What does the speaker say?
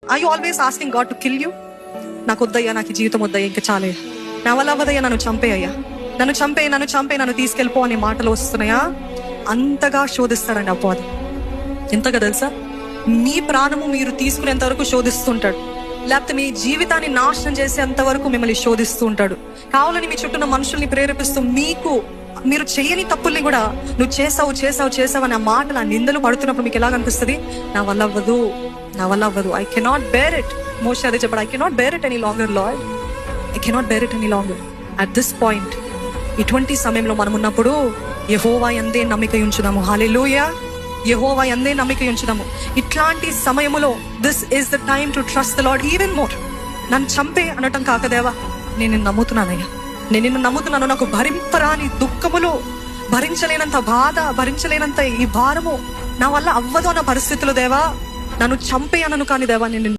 Are you always asking God to kill you? నాకు వద్దయ్యా, నాకు జీవితం వద్దయ్యా, ఇంకా చాలే, నా వల్ల అవ్వదయ్యా, నన్ను చంపేయ్యా, నన్ను తీసుకెళ్ళిపో అనే మాటలు వస్తున్నాయా? అంతగా శోధిస్తాడండి అపవాది. ఎంతగా తెలుసా? మీ ప్రాణము మీరు తీసుకునేంత వరకు శోధిస్తుంటాడు, లేకపోతే మీ జీవితాన్ని నాశనం చేసేంత వరకు మిమ్మల్ని శోధిస్తూ ఉంటాడు. కావాలని మీ చుట్టూ మనుషుల్ని ప్రేరేపిస్తూ మీరు చేయని తప్పుల్ని కూడా నువ్వు చేసావు అనే మాటలు, ఆ నిందలు పడుతున్నప్పుడు మీకు ఎలాగ అనిపిస్తుంది? నా వల్ల అవ్వదు, I cannot bear it. Moshe అదే చెప్పాడు, I cannot bear it any longer Lord, I cannot bear it any longer. At this point, ఇటువంటి సమయంలో మనం ఉన్నప్పుడు యెహోవా యందే నమ్మిక ఉంచుదాము. హల్లెలూయా, యెహోవా యందే నమ్మిక ఉంచుదాము. ఇట్లాంటి సమయములో this is the time to trust the lord even more. నన్ను చంపే అనటం కాకదేవా, నేను నిన్ను నమ్ముతున్నానయ్యా, నేను నిన్ను నమ్ముతున్నాను. నాకు భరింపరాని దుఃఖములు, భరించలేనంత బాధ, భరించలేనంత ఈ భారము నా వల్ల అవ్వదు అన్న పరిస్థితులు దేవా, నన్ను చంపేయనను కానీ దేవా, నేను